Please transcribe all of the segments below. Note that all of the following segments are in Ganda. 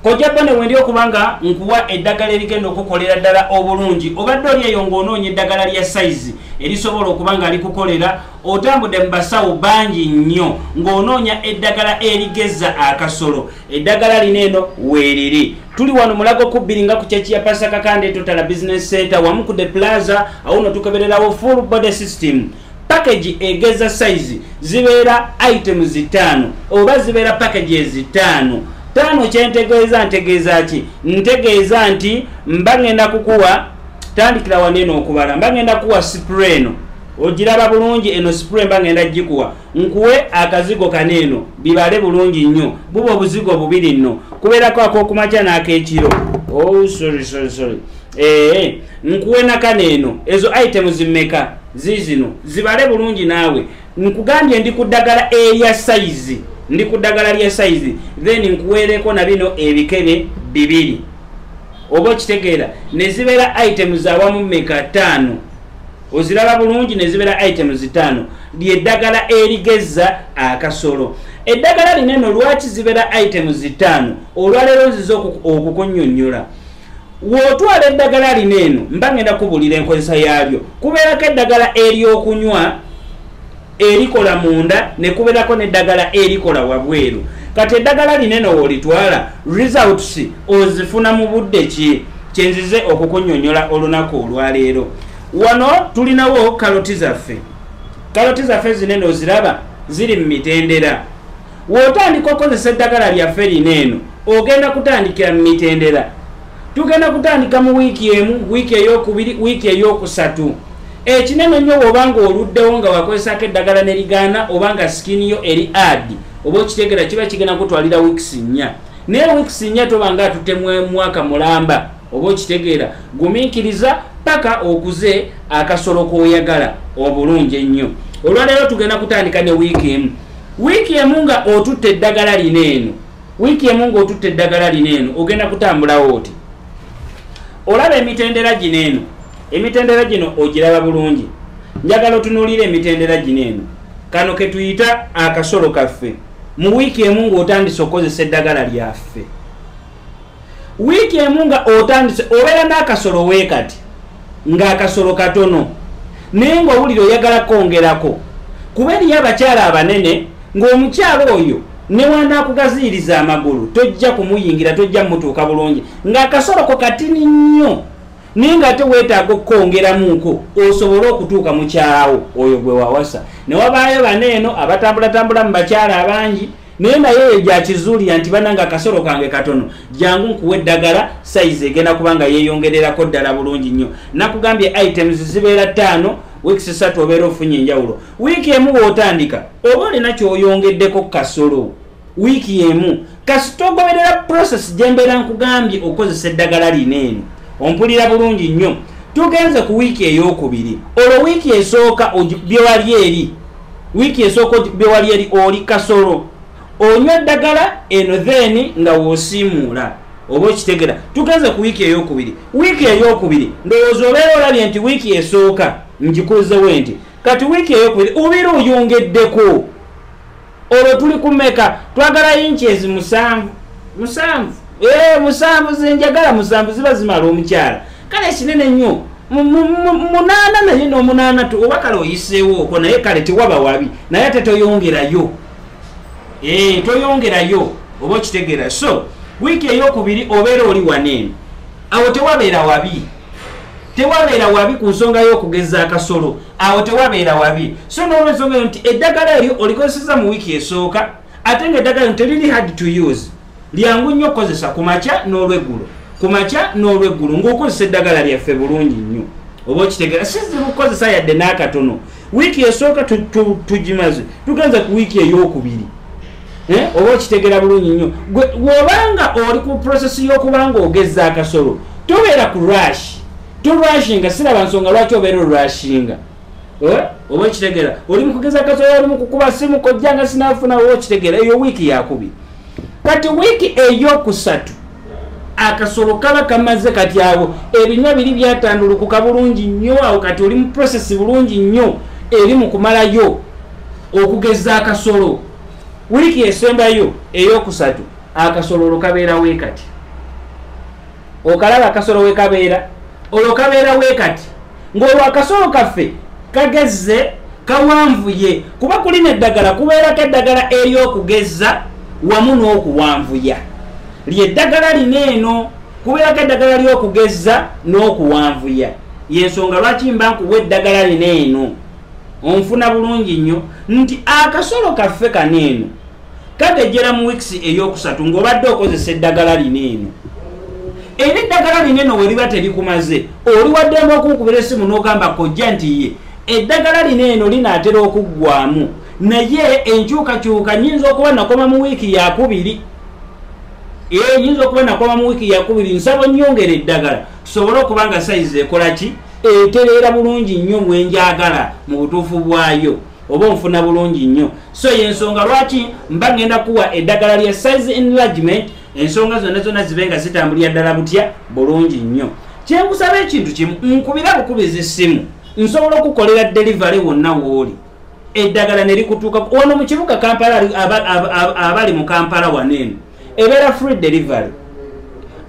kojja bane wendi okubanga nkuwa eddagala erigenda okukolera ddala obulungi obadde oli eyo ng'onoonya eddagala lya size erisobola okubanga likukolera otambudde mu basawo bangi nnyo ng'onoonya eddagala erigeza akasolo eddagala lino eno weeriri tuli wano mulago kubbiringa ku kyeki ya Pasaka Kande Total Business Center wamu ku The Plaza awo tukebererawo full body system package egeza size zibeera items 5 oba zibeera packages 5 tano kyentegeeza ki ntegeeza nti mba ngenda kukuwa tandikira waneno okubala mba ngenda kuwa spray eno ogiraba bulungi eno spray mba ngenda gikuwa nkuwe akazigo kaneno bibale bulungi nnyo bubo obuzigo bubiri nno kubeerako ak'okumakya n'ak'ekiro sorry nkuwe nakaneno ezo items mmeka zizino zibale bulungi naawe nkugambye ndi ku ddagala eya size ndi ku ddagala lya size then nkuweereko na bino ebikebe bibiri oba okitegeera ne zibeera items awamu mmeka 5 oziraba bulungi ne zibeera items 5 lyeddagala erigeza akasolo eddagala lineno lwaki zibeera items 5 olwaleero nziza okukunnyonnyola wootwala eddagala lineno mba ngenda kubulira enkozesa yaalyo kubeerako eddagala ery'okunywa erikola munda ne kubeerako n'eddagala erikola wabweru kati eddagala lineno woolitwala results ozifuna mu budde ki kyenzize okukunnyonnyola olunaku olwaleero wano tulinawo kaloti zaffe zinene oziraba ziri mu mitendera wootandika okozesa eddagala lyaffe lineeno ogenda kutandikira mu mitendera tugenda kutandika mu wiiki emu wiiki ey'okubiri wiiki ey'okusatu ekinene nnyo bw'obanga oluddewo nga wakozesako eddagala ne ligaana obanga sikini yo eri adi oba okitegeera kiba kigenda kutwalira wiikisi 4 naye wiikisi 4 tobanga atutemu mwaka mulamba oba okitegeera gumiikiriza paka okuze akasolo k'oyagala obulungi ennyo olwaleero tugenda kutandika ne wiiki emu nga otutte eddagala lineeno ogenda kutambulawo oti olaba emitendera gino ogiraba bulungi njagala otunuulira emitendera gineeno kano ke tuyita akasolo kaffe mu wiiki emu ng'otandise okozesa eddagala lyaffe wiiki emu nga otandise obeera n'akasolo weekati ng'akasolo katono naye ng'owulira oyagala kwongerako kuba eriyo abakyala abanene ng'omukyalo oyo newandaakugaziyiriza amagulu tojja kumuyingira tojja mutuuka bulungi ng'akasoloko katini nnyo naye nga ate weetaaga okkwongeramuko osobole okutuuka mukyalawo oyo gwe wawasa ne wabaayo baneeno abatambulatambula mu bakyala abangi naye naye gya kizuulira nti bananga akasolo kange katono jangu nkuwa eddagala sayizi egenda kubanga yeeyongererako ddala bulungi nnyo nakugambye items zibeera 5 wiikisi 3 obeera ofunye enjawulo wiiki emu wootandika oba olina kyoyongeddeko kasolo wiiki emu kasita ogoberera process gyembeera nkugambye okozesa eddagala lineeno ompulira bulungi nnyo tugenze ku wiiki ey'okubiri olwo wiiki esooka byewali eri oli kasolo onywa eddagala eno then nga woosiimuula oba okitegera tugenze ku wiiki ey'okubiri ndowooza obeera olabye nti wiiki esooka ngikuzewo nti kati wiiki ey'okubiri obeera oyongeddeko olwo tuli kumeka twagala inches 7 musanvu zenjagala 7 ziba zimala omukyala kale kinene nnyo 8 naye n'8 oba kale oyiseewo okwo naye kale tewaba wabi naye ate toyongerayo oba okitegeera so wiiki ey'okubiri obeera oli waneeno awo tewabeera wabi ku nsonga y'okugeza akasolo awo tewabeera wabi so n'olwensonga eyo nti eddagala eryo olikozeseza mu wiiki esooka ate nga eddagala eryo teriri hard to use lyangu nnyo okukozesa kumakya n'olweggulo ng'okozesa eddagala lyaffe bulungi nnyo oba okitegeera sizibu kukozesa yadde n'akatono wiiki esooka tugimaze tugenze ku wiiki ey'okubiri oba okitegeera bulungi nnyo bw'obanga oli ku prosesi y'okubanga ogeza akasolo tobeera ku torushinga siraba nsonga lwaki obeera olwashinga oba okitegeera oli mu kugeza akasolo oli mu kukuba simu kojjanga sinaafuna oba okitegeera eyo wiiki yakubiri kati wiiki ey'okusatu akasolo kaba kamaze kati awo ebinywa biri byatandulukuka bulungi nnyo awo kati oli mu prosesi bulungi nnyo eri mu kumalayo okugeza akasolo wiiki esembayo ey'okusatu akasolo kabeera wekati okalaba akasolo wekabeera olwo kabeera wekati ng'olwo akasolo kaffe kagezze kawanvuye kuba kulina eddagala kubeerako eddagala ery'okugeza wamu n'okuwanvuya lyeddagala lineeno kubeerako eddagala ly'okugeza n'okuwanvuya yensonga lwaki mba nkuwa eddagala lineeno onfuna bulungi nnyo nti akasolo kaffe kaneeno kagejjera mu wiikisi ey'okusatu ng'obadde okozesa eddagala lineeno era eddagala lineeno we liba terikumaze oli waddemu okunkubira essimu n'ogamba kojja nti ye eddagala lineeno linaatera okuggwamu naye enkyukakyuka nyinza okuba nakoma mu wiiki yakubiri nyinza okuba nakoma mu wiiki yakubiri nsaba nnyongera eddagala tusobole okuba nga sayizi ekola ki etereera bulungi nnyo mwenjagala mu butuufu bwayo oba onfuna bulungi nnyo so yensonga lwaki mba ngenda kuwa eddagala lya size enlargement ensonga zonna zibe nga zitambulira ddala butya bulungi nnyo kyenkusaba ekintu kimu nkubira bukubiza essimu nsobola okukolera delivery wonna wooli eddagala ne likutuuka wano mu kibuga Kampala abali mu Kampala waneeno ebeera free delivery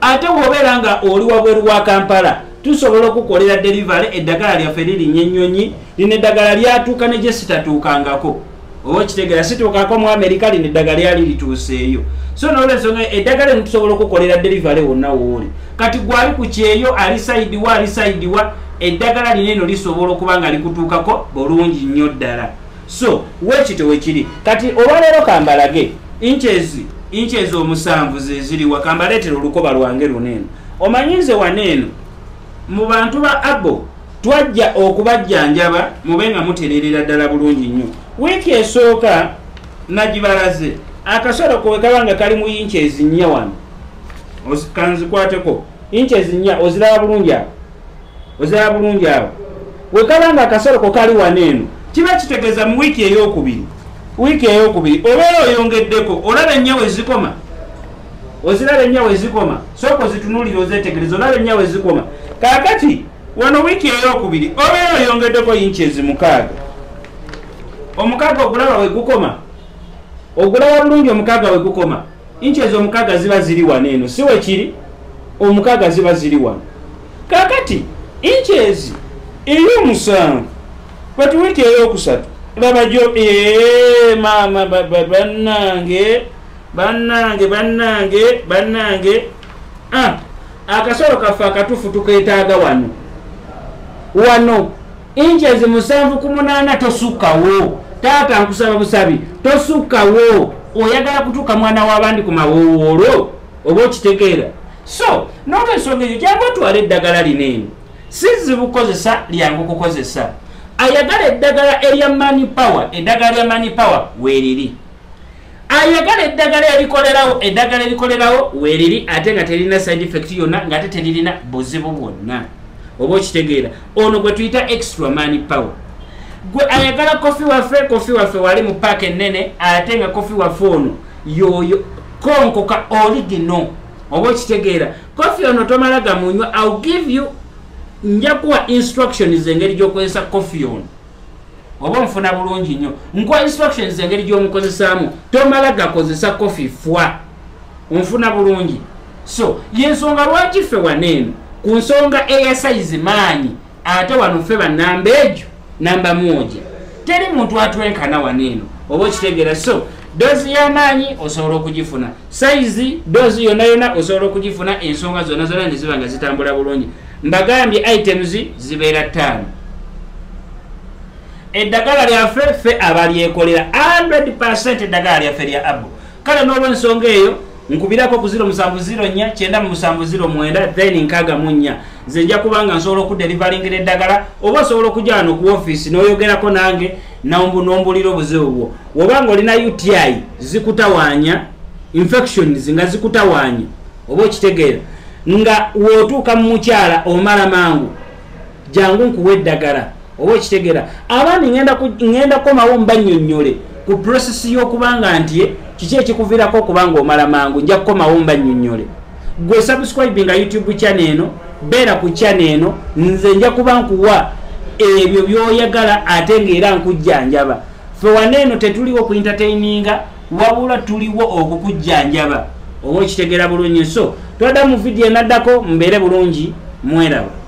ate bw'obeera nga oli wabweru wa Kampala tusobola okukolera delivery eddagala lyaffe lirinnya ennyonyi lino eddagala lyatuuka ne gye sitatuukangako oba kitegeera situukako mu Amerika lino eddagala lyali lituuseeyo so n'olwensonga eddagala eno tusobola okukolera delivery wonna wooli kati gwali ku kyeyo alisaidiwa eddagala lineeno lisobola okuba nga likutuukako bulungi nnyo ddala so weekito wekiri kati olwaleero kambalage inches omusanvu zeziriwa kambaleetera olukoba lwange luneeno omanyize waneeno mu bantu ba abo twajja okubajjanjaba mube nga mutereerera ddala bulungi nnyo wiiki esooka nagibalaze akasolo kowe kaba nga kali mu inches 4 wano kanzikwateko inches 4 oziraba bulungi awo wekaba nga akasolo ko kali waneeno kiba kitegeeza mu wiiki ey'okubiri obeera oyongeddeko olaba ennyawo ezikoma oziraba ennyawo ezikoma sooka ozitunuulire ozeetegereza olaba ennyawo ezikoma kaakati wano wiiki ey'okubiri obeera oyongeddeko inches 6 omukaaga ogulaba wegukoma ogulaba bulungi omukaaga wegukoma inches 6 ziba ziri waneeno si wekiri 6 ziba ziri wano kaakati inches ey'omusanvu kati wiiki ey'okusatu laba jo mama bannange akasolo kaffe akatuufu tukeetaaga wano inches 7-8 tosukkawo taata nkusaba busabi tosukkawo oyagala kutuuka mwana w'abandi ku mawowoolo oba okitegeera so n'olwensonga eyo jangu otwala eddagala lineeno sizibukozesa lyangu kukozesa ayagala eddagala erya money power eddagala lya money power weeriri ayagala eddagala erikolerawo weeriri ate nga terina side effect yonna ng'ate teririna buzibu bwonna oba okitegeera ono gwe tuyita extra money power gwe ayagala kofi waffe wali mu paaka ennene ate nga kofi waffe ono yoyo konkoka origino oba okitegeera kofi ono tomala gamunywa I'll give you nja kuwa instructions engeri gy'okozesa kofi ono oba nfuna bulungi nnyo nkuwa instructions engeri gy'omukozesaamu tomala gakozesa kofi fwa onfuna bulungi so yensonga lwaki ffe waneeno ku nsonga eya size maanyi ate wano ffe banamba egyo namba moja teri muntu atwenkana waneeno oba okitegeera so dozi y'amaanyi osobola okugifuna size dozi yonna osobola okugifuna ensonga zonna ne ziba nga zitambula bulungi mbagambye items zibeera 5 eddagala lyaffe ffe abalyekolera 100% eddagala lyaffe lya abo kale n'olwensonga eyo nkubirako ku 0704 then 64 nze nja kubanga nsobola okudelivalingira eddagala oba osobola okujja wano ku office n'oyogerako nange nombulira obuzibu bwo wobanga olina UTI zikutawaanya infections nga zikutawaanya oba okitegeera nga wootuuka mu mukyala omala mangu jangu nkuwa eddagala oba okitegeera abandi ngenda komawo mbannyonnyole ku process y'okubanga nti kiki ekikuviirako okubanga omala mangu nja kukomawo mbannyonnyole gwe subscribe nga YouTube channel eno beera ku channel eno nze nja kuba nkuwa ebyo by'oyagala ate ng'era nkujjanjaba ffe waneeno tetuliwo ku entertaininga wabula tuliwo okukujjanjaba oba okitegera bulungi. So twada mu vidiyo enaddako mbeere bulungi, mweraba.